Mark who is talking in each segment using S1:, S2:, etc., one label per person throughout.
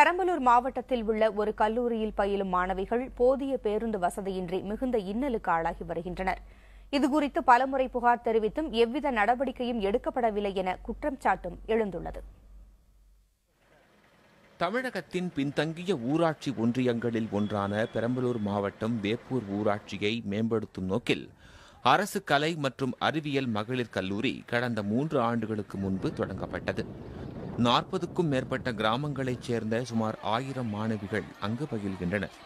S1: பெரம்பலூர் மாவட்டத்தில் உள்ள ஒரு கல்லூரியில் பயிலும் மாணவிகள் போதிய பேருந்து வசதியின்றி மிகுந்த இன்னலுக்கு ஆளாகி வருகின்றனர். இதுகுறித்து பலமுறை புகார் தெரிவித்தும் எவ்வித நடவடிக்கையும் எடுக்கப்படவில்லை என குற்றம் சாட்டும் எழுந்துள்ளது.
S2: தமிழகத்தின் பின்தங்கிய ஊராட்சி ஒன்றியங்களில் ஒன்றான பெரம்பலூர் மாவட்டம் வேப்பூர் ஊராட்சியை மேம்படுத்தும் நோக்கில் அரசு கலை மற்றும் அறிவியல் மகளிர் கல்லூரி கடந்த 3 ஆண்டுகளுக்கு முன்பு தொடங்கப்பட்டது. 40க்கும் மேற்பட்ட கிராமங்களைச் சேர்ந்த சுமார் 1000 மாணவிகள் அங்கு பயில்கின்றனர்.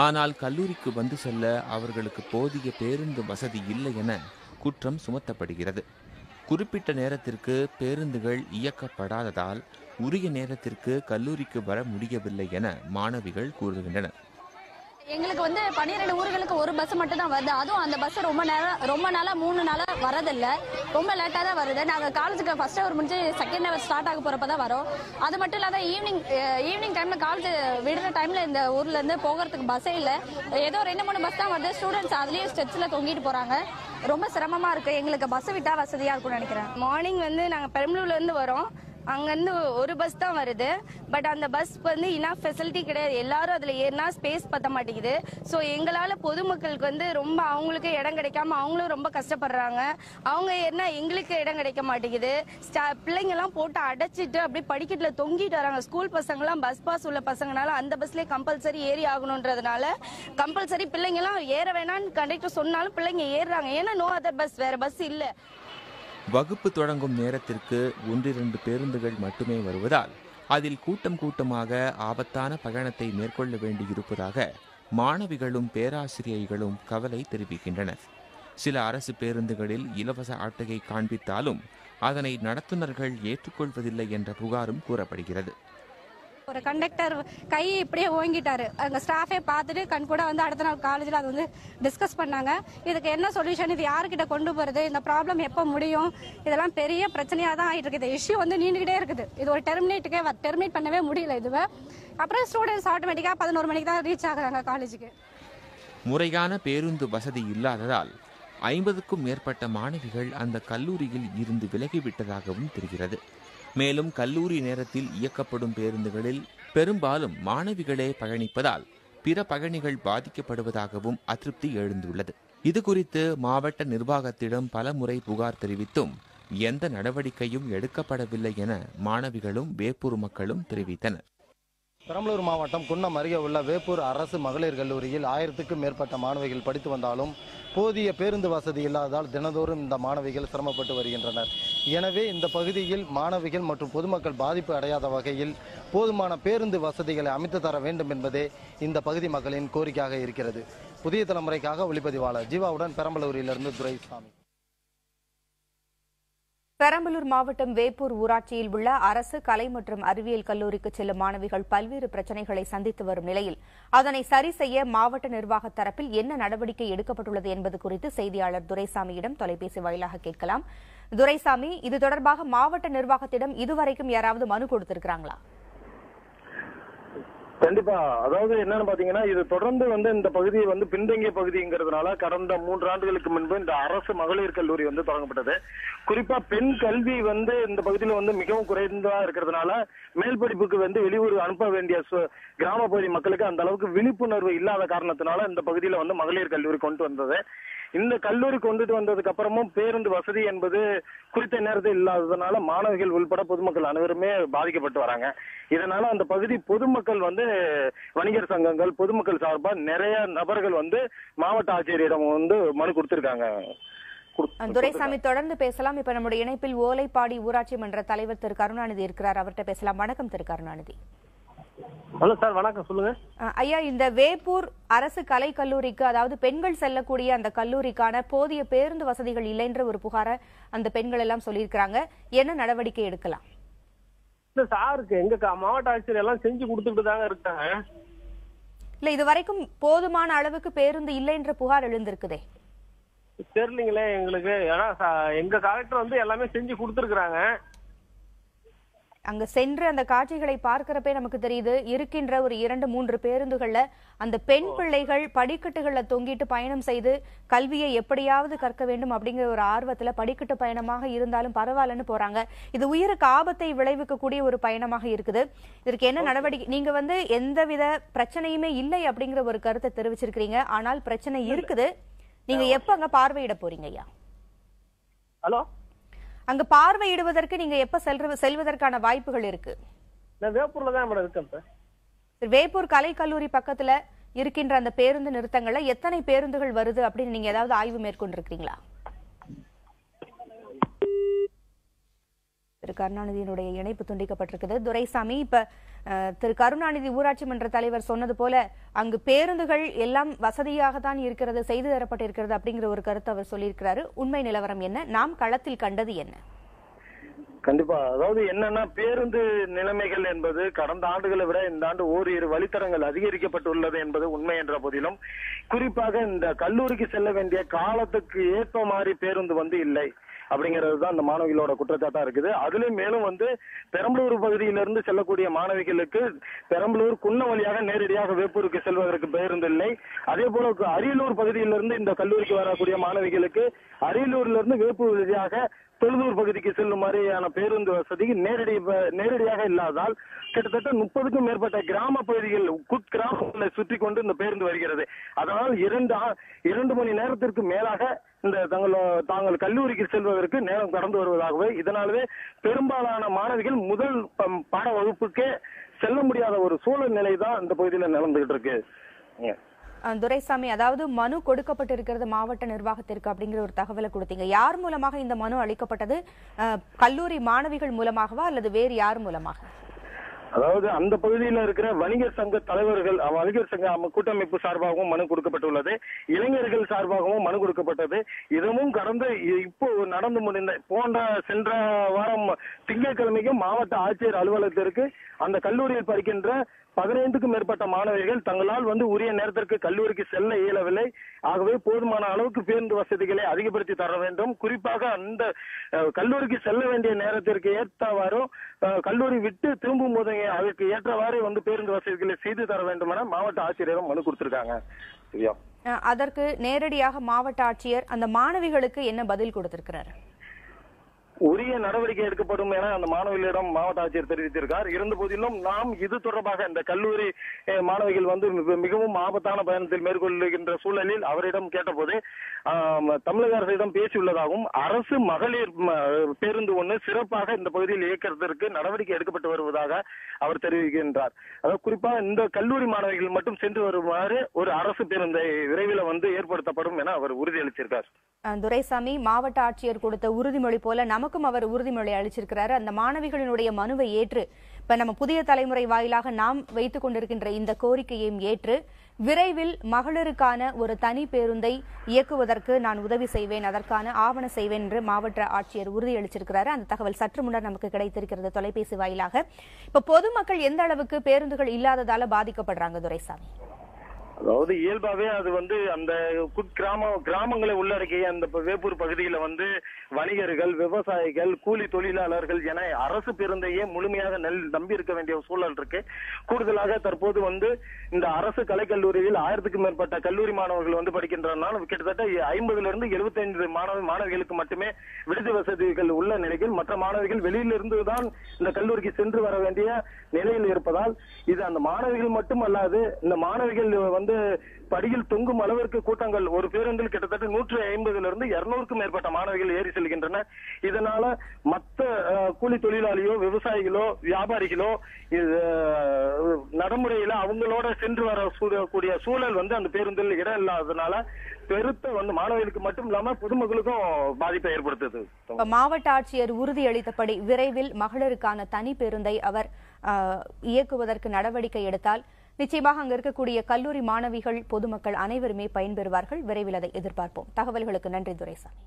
S2: ஆனால் கல்லூரிக்கு வந்து செல்ல அவர்களுக்கு போதிய பேருந்து வசதி இல்லை என குற்றம் சுமத்தப்படுகிறது. குறிப்பிட்ட நேரத்திற்கு பேருந்துகள் இயக்கப்படாததால் உரிய நேரத்திற்கு கல்லூரிக்கு வர முடியவில்லை என மாணவிகள் கூறுகின்றனர்.
S3: எங்களுக்கு 12 ஊர்களுக்கு ஒரு பஸ் மட்டும் தான் வருது. அதுவும் அந்த பஸ் ரொம்ப நாளா 3 நாளா வரதில்லை. ரொம்ப லேட்டாக தான் வருது. நாங்கள் காலேஜுக்கு ஃபர்ஸ்ட் ஹவர் முடிஞ்சு செகண்ட் ஹவர் ஸ்டார்ட் ஆக போறப்ப தான் வரோம். அது மட்டும் இல்லாத ஈவினிங் டைம்ல காலேஜ் விடுற டைம்ல இந்த ஊர்ல இருந்து போகிறதுக்கு பஸ்ஸே இல்லை. ஏதோ 2-3 பஸ் தான் வருது. ஸ்டூடெண்ட்ஸ் அதுலயும் ஸ்டெப்ஸ்ல தொங்கிட்டு போறாங்க. ரொம்ப சிரமமா இருக்கு. எங்களுக்கு பஸ் விட்டா வசதியா இருக்கும்னு நினைக்கிறேன்.
S4: மார்னிங் நாங்கள் பெரம்பலூர்ல இருந்து வரோம். அங்கேருந்து ஒரு பஸ் தான் வருது. பட் அந்த பஸ் இனஃப் ஃபெசிலிட்டி கிடையாது. எல்லாரும் அதில் ஏறினா ஸ்பேஸ் பத்த மாட்டேங்குது. ஸோ எங்களால் பொதுமக்களுக்கு ரொம்ப அவங்களுக்கு இடம் கிடைக்காம அவங்களும் ரொம்ப கஷ்டப்படுறாங்க. அவங்க ஏறினா எங்களுக்கு இடம் கிடைக்க மாட்டேங்குது. பிள்ளைங்கெல்லாம் போட்டு அடைச்சிட்டு அப்படியே படிக்கட்டில் தொங்கிட்டு வராங்க. ஸ்கூல் பசங்களாம் பஸ் பாஸ் உள்ள பசங்கனால அந்த பஸ்லேயே கம்பல்சரி ஏறி ஆகணுன்றதுனால கம்பல்சரி பிள்ளைங்கெல்லாம் ஏற வேணான்னு கண்டக்டர் சொன்னாலும் பிள்ளைங்க ஏறுறாங்க. ஏன்னா நோ அதர் பஸ், வேற பஸ் இல்லை.
S2: வகுப்பு தொடங்கும் நேரத்திற்கு 1-2 பேருந்துகள் மட்டுமே வருவதால் அதில் கூட்டமாக ஆபத்தான பயணத்தை மேற்கொள்ள வேண்டியிருப்பதாக மாணவிகளும் பேராசிரியர்களும் கவலை தெரிவிக்கின்றனர். சில அரசு பேருந்துகளில் இலவச அட்டையை காண்பித்தாலும் அதனை நடத்துனர்கள் ஏற்றுக்கொள்வதில்லை என்ற புகாரும் கூறப்படுகிறது.
S3: ஒரு கண்டக்டர் கை இப்படியே ஓங்கிட்டாரு. அங்க ஸ்டாஃபே பார்த்துட்டு கூட அடுத்த நாள் காலேஜில் அது டிஸ்கஸ் பண்ணாங்க. இதுக்கு என்ன சொல்யூஷன், இது யாருக்கிட்ட கொண்டு போறது, இந்த ப்ராப்ளம் எப்போ முடியும், இதெல்லாம் பெரிய பிரச்சனையா தான் ஆயிட்டு இருக்குது. இஷ்யூ நீண்டுகிட்டே இருக்குது. இது ஒரு டெர்மினேட் பண்ணவே முடியல. இதுவே அப்புறம் ஸ்டூடெண்ட்ஸ் ஆட்டோமேட்டிக்கா 11 மணிக்கு தான் ரீச் ஆகுறாங்க காலேஜுக்கு.
S2: முறையான பேருந்து வசதி இல்லாததால் 50க்கும் மேற்பட்ட மாணவிகள் அந்த கல்லூரியில் இருந்து விலகிவிட்டதாகவும் தெரிகிறது. மேலும் கல்லூரி நேரத்தில் இயக்கப்படும் பேருந்துகளில் பெரும்பாலும் மாணவிகளே பயணிப்பதால் பிற பயணிகள் பாதிக்கப்படுவதாகவும் அதிருப்தி எழுந்துள்ளது. இதுகுறித்து மாவட்ட நிர்வாகத்திடம் பல முறை புகார் தெரிவித்தும் எந்த நடவடிக்கையும் எடுக்கப்படவில்லை என மாணவிகளும் வேப்பூர் மக்களும் தெரிவித்தனர்.
S5: பெரம்பலூர் மாவட்டம் குன்னம் அருகே உள்ள வேப்பூர் அரசு மகளிர் கல்லூரியில் 1000க்கும் மேற்பட்ட மாணவிகள் படித்து வந்தாலும் போதிய பேருந்து வசதி இல்லாததால் தினந்தோறும் இந்த மாணவிகள் சிரமப்பட்டு வருகின்றனர். எனவே இந்த பகுதியில் மாணவிகள் மற்றும் பொதுமக்கள் பாதிப்பு அடையாத வகையில் போதுமான பேருந்து வசதிகளை அமைத்து தர வேண்டும் என்பதே இந்த பகுதி மக்களின் கோரிக்கையாக இருக்கிறது. புதிய தலைமுறைக்காக ஒளிப்பதிவாளர் ஜீவாவுடன் பெரம்பலூரிலிருந்து துரைசாமி.
S1: பெரம்பலூர் மாவட்டம் வேப்பூர் ஊராட்சியில் உள்ள அரசு கலை மற்றும் அறிவியல் கல்லூரிக்கு செல்லும் மாணவிகள் பல்வேறு பிரச்சினைகளை சந்தித்து வரும் நிலையில் அதனை சரி செய்ய மாவட்ட நிர்வாக தரப்பில் என்ன நடவடிக்கை எடுக்கப்பட்டுள்ளது என்பது குறித்து செய்தியாளர் துரைசாமியிடம் தொலைபேசி வாயிலாக கேட்கலாம். துரைசாமி, இது தொடர்பாக மாவட்ட நிர்வாகத்திடம் இதுவரைக்கும் யாராவது மனு கொடுத்திருக்கிறாங்களா?
S6: கண்டிப்பா. அதாவது என்னன்னு பாத்தீங்கன்னா, இது தொடர்ந்து இந்த பகுதியை பின்தங்கிய பகுதிங்கிறதுனால கடந்த 3 ஆண்டுகளுக்கு முன்பு இந்த அரசு மகளிர் கல்லூரி தொடங்கப்பட்டது. குறிப்பா பெண் கல்வி இந்த பகுதியில மிகவும் குறைந்தா இருக்கிறதுனால மேல் படிப்புக்கு வெளியூர் அனுப்ப வேண்டிய கிராம பகுதி மக்களுக்கு அந்த அளவுக்கு விழிப்புணர்வு இல்லாத காரணத்தினால இந்த பகுதியில மகளிர் கல்லூரி கொண்டு வந்தது. இந்த கல்லூரி கொண்டுட்டு வந்ததுக்கு அப்புறமும் பேருந்து வசதி என்பது குறித்த நேரத்தில் இல்லாததுனால மாணவிகள் உள்பட பொதுமக்கள் அனைவருமே பாதிக்கப்பட்டு வராங்க. இதனால அந்த பகுதி பொதுமக்கள் வணிகர் சங்கங்கள் பொதுமக்கள் சார்பா நிறைய நபர்கள் மாவட்ட ஆட்சியரிடம் மனு கொடுத்திருக்காங்க.
S1: துரைசாமி, தொடர்ந்து பேசலாம். இப்ப நம்முடைய இணைப்பில் ஓலைப்பாடி ஊராட்சி மன்ற தலைவர் திரு கருணாநிதி இருக்கிறார். அவர்கிட்ட பேசலாம். வணக்கம் திரு கருணாநிதி.
S7: ஹலோ சார், வணக்கம். சொல்லுங்க
S1: ஐயா. இந்த வேப்பூர் அரசு கலை கல்லூரிக்கு, அதாவது பெண்கள் செல்லக்கூடிய அந்த கல்லூரிக்கான போதிய பேருந்து வசதிகள் இல்லைன்ற ஒரு புகார அந்த பெண்கள் எல்லாம் சொல்லியிருக்கிறாங்க. என்ன நடவடிக்கை எடுக்கலாம்?
S7: சாருக்கு எங்க மாவட்ட ஆட்சியர் எல்லாம் செஞ்சு கொடுத்துட்டு தாங்க இருக்காங்க.
S1: இல்ல, இதுவரைக்கும் போதுமான அளவுக்கு பேருந்து இல்லைன்ற புகார் எழுந்திருக்குதே.
S7: தெரியலீங்களே எங்களுக்கு. ஏன்னா எங்க கலெக்டர் எல்லாமே செஞ்சு கொடுத்துருக்காங்க.
S1: அங்க சென்று அந்த காட்சிகளை பார்க்கிறப்பே நமக்கு தெரியுது, இருக்கின்ற ஒரு 2-3 பேருந்துகள்ல அந்த பெண் பிள்ளைகள் படிக்கட்டுகள்ல தொங்கிட்டு பயணம் செய்து கல்வியை எப்படியாவது கற்க வேண்டும் அப்படிங்கிற ஒரு ஆர்வத்துல படிக்கட்டு பயணமாக இருந்தாலும் பரவாயில்லன்னு போறாங்க. இது உயிருக்கு ஆபத்தை விளைவிக்கக்கூடிய ஒரு பயணமாக இருக்குது. இதற்கு என்ன நடவடிக்கை? நீங்க எந்தவித பிரச்சனையுமே இல்லை அப்படிங்கிற ஒரு கருத்தை தெரிவிச்சிருக்கீங்க. ஆனால் பிரச்சனை இருக்குது. நீங்க எப்ப அங்க பார்வையிட போறீங்க ஐயா?
S7: ஹலோ,
S1: அங்க பார்வையிடுவதற்கு நீங்க எப்ப செல்வதற்கான வாய்ப்புகள் இருக்கு?
S7: நான் வேப்பூர்ல தான் மேடம் இருக்கேன் சார்.
S1: வேப்பூர் கலை கல்லூரி பக்கத்துல இருக்கின்ற அந்த பேருந்து நிறுத்தங்கள்ல எத்தனை பேருந்துகள் வருது அப்படின்னு நீங்க ஏதாவது ஆய்வு மேற்கொண்டிருக்கீங்களா? திரு கருணாநிதியினுடைய இணைப்பு துண்டிக்கப்பட்டிருக்குது. துரைசாமி, இப்ப திரு கருணாநிதி ஊராட்சி மன்ற தலைவர் சொன்னது போல அங்கு பேருந்துகள் எல்லாம் வசதியாகத்தான் இருக்கிறது, செய்து தரப்பட்டிருக்கிறது அப்படிங்கிற ஒரு கருத்து அவர் சொல்லியிருக்கிறாரு. உண்மை நிலவரம் என்ன? நாம் களத்தில் கண்டது என்ன?
S6: கண்டிப்பா, அதாவது என்னன்னா, பேருந்து நிலைமைகள் என்பது கடந்த ஆண்டுகளை விட இந்த ஆண்டு ஓரிரு வழித்தடங்கள் அதிகரிக்கப்பட்டுள்ளது என்பது உண்மை என்ற போதிலும், குறிப்பாக இந்த கல்லூரிக்கு செல்ல வேண்டிய காலத்துக்கு ஏற்ப மாதிரி பேருந்து இல்லை அப்படிங்கிறது தான் இந்த மாணவிகளோட குற்றச்சாட்டா இருக்குது. அதுலயும் மேலும் பெரம்பலூர் பகுதியிலிருந்து செல்லக்கூடிய மாணவிகளுக்கு பெரம்பலூர் குன்னம் வழியாக நேரடியாக வேப்பூருக்கு செல்வதற்கு பேருந்து இல்லை. அதே போல அரியலூர் பகுதியிலிருந்து இந்த கல்லூரிக்கு வரக்கூடிய மாணவிகளுக்கு அரியலூர்ல இருந்து வேப்பூர் வழியாக தொழுதூர் பகுதிக்கு செல்லும் மாதிரியான பேருந்து வசதி நேரடியாக இல்லாதால் கிட்டத்தட்ட 30க்கும் மேற்பட்ட கிராம பகுதிகள் குக்கிராமங்களை சுற்றி கொண்டு இந்த பேருந்து வருகிறது. அதனால் 2 மணி நேரத்திற்கு மேலாக இந்த தாங்கள் கல்லூரிக்கு செல்வதற்கு நேரம் கடந்து வருவதாகவே, இதனாலவே பெரும்பாலான மாணவிகள் முதல் பாட வகுப்புக்கே செல்ல முடியாத ஒரு சூழல் நிலை தான் இந்த பகுதியில் நடந்துகிட்டு இருக்கு.
S1: துரைசாமி, அதாவது மனு கொடுக்கப்பட்டிருக்கிறது மாவட்ட நிர்வாகத்திற்கு அப்படிங்கிற ஒரு தகவலை கொடுத்தீங்க. யார் மூலமாக இந்த மனு அளிக்கப்பட்டது? கல்லூரி மாணவிகள் மூலமாகவா அல்லது வேறு யார் மூலமாக?
S6: அதாவது அந்த பகுதியில் இருக்கிற வணிகர் சங்க தலைவர்கள், வணிகர் சங்க கூட்டமைப்பு சார்பாகவும் மனு கொடுக்கப்பட்டுள்ளது, இளைஞர்கள் சார்பாகவும் மனு கொடுக்கப்பட்டது. இதுவும் கடந்த இப்போ நடந்து முடிந்த சென்ற வாரம் திங்கட்கிழமைக்கும் மாவட்ட ஆட்சியர் அலுவலகத்திற்கு அந்த கல்லூரியில் படிக்கின்ற 15க்கும் மேற்பட்ட மாணவர்கள் தங்களால் உரிய நேரத்திற்கு கல்லூரிக்கு செல்ல இயலவில்லை, ஆகவே போதுமான அளவுக்கு பேருந்து வசதிகளை அதிகப்படுத்தி தர வேண்டும், குறிப்பாக அந்த கல்லூரிக்கு செல்ல வேண்டிய நேரத்திற்கு ஏற்றவாறும் கல்லூரி விட்டு திரும்பும் போது அதற்கு ஏற்றவாறு பேருந்து வசதிகளை செய்து தர வேண்டும் என மாவட்ட ஆட்சியரிடம் மனு கொடுத்திருக்காங்க. சரியா?
S1: அதற்கு நேரடியாக மாவட்ட ஆட்சியர் அந்த மாணவிகளுக்கு என்ன பதில் கொடுத்திருக்கிறார்?
S6: உரிய நடவடிக்கை எடுக்கப்படும் என அந்த மாணவிகளிடம் மாவட்ட ஆட்சியர் தெரிவித்திருக்கார். இருந்த போதிலும் நாம் இது தொடர்பாக இந்த கல்லூரி மாணவிகள் மிகவும் ஆபத்தான பயணத்தில் மேற்கொள்ளுகின்ற சூழலில் அவரிடம் கேட்டபோது தமிழக அரசிடம் பேசியுள்ளதாகவும், அரசு மகளிர் பேருந்து சிறப்பாக இந்த பகுதியில் இயக்கிறதற்கு நடவடிக்கை எடுக்கப்பட்டு வருவதாக அவர் தெரிவிக்கின்றார். அதாவது குறிப்பாக இந்த கல்லூரி மாணவிகள் மட்டும் சென்று வருமாறு ஒரு அரசு பேருந்தை விரைவில் ஏற்படுத்தப்படும் என அவர் உறுதியளித்திருக்கார்.
S1: துரைசாமி, மாவட்ட ஆட்சியர் கொடுத்த உறுதிமொழி போல நமக்கும் அவர் உறுதிமொழி அளிச்சிருக்கிறார். அந்த மாணவிகளினுடைய மனுவை ஏற்று இப்ப நம்ம புதிய தலைமுறை வாயிலாக நாம் வைத்துக் கொண்டிருக்கின்ற இந்த கோரிக்கையையும் ஏற்று விரைவில் மகளிருக்கான ஒரு தனி பேருந்தை இயக்குவதற்கு நான் உதவி செய்வேன், அதற்கான ஆவண செய்வேன் என்று மாவட்ட ஆட்சியர் உறுதியளிச்சிருக்கிறார். அந்த தகவல் சற்று முன்னர் நமக்கு கிடைத்திருக்கிறது தொலைபேசி வாயிலாக. இப்ப பொதுமக்கள் எந்த அளவுக்கு பேருந்துகள் இல்லாததால பாதிக்கப்படுறாங்க துரைசாமி?
S6: அதாவது இயல்பாவே அது அந்த கிராமங்களை உள்ளடக்கிய அந்த வேப்பூர் பகுதியில வணிகர்கள், விவசாயிகள், கூலி தொழிலாளர்கள் என அரசு பேருந்தையே முழுமையாக நம்பி இருக்க வேண்டிய சூழல் இருக்கு. கூடுதலாக தற்போது இந்த அரசு கலைக்கல்லூரியில் 1000க்கும் மேற்பட்ட கல்லூரி மாணவர்கள் படிக்கின்றனால் கிட்டத்தட்ட 50லிருந்து 75 மாணவிகளுக்கு மட்டுமே விடுதி வசதிகள் உள்ள நிலையில் மற்ற மாணவிகள் வெளியிலிருந்து தான் இந்த கல்லூரிக்கு சென்று வர வேண்டிய நிலையில் இருப்பதால் இது அந்த மாணவிகள் மட்டுமல்லாது இந்த மாணவிகள் படியில் தொங்கும் அளவிற்கு கூட்டங்கள் ஒரு பேருந்தில் கிட்டத்தட்ட 150லிருந்து 200க்கும் மேற்பட்ட மாணவிகள் ஏறி செல்கின்றனர். இதனால மற்ற கூலி தொழிலாளியோ, விவசாயிகளோ, வியாபாரிகளோ நடைமுறையில அவங்களோட சென்று வரக்கூடிய சூழல் அந்த பேருந்தில் இடம் இல்லாததுனால பெருத்த மாணவர்களுக்கு மட்டும் இல்லாம பொதுமக்களுக்கும் பாதிப்பை ஏற்படுத்துது.
S1: மாவட்ட ஆட்சியர் உறுதியளித்தபடி விரைவில் மகளிருக்கான தனி பேருந்தை அவர் இயக்குவதற்கு நடவடிக்கை எடுத்தால் நிச்சயமாக அங்கு இருக்கக்கூடிய கல்லூரி மாணவிகள், பொதுமக்கள் அனைவருமே பயன்பெறுவார்கள். விரைவில் அதை எதிர்பார்ப்போம். தகவல்களுக்கு நன்றி துரைசாமி.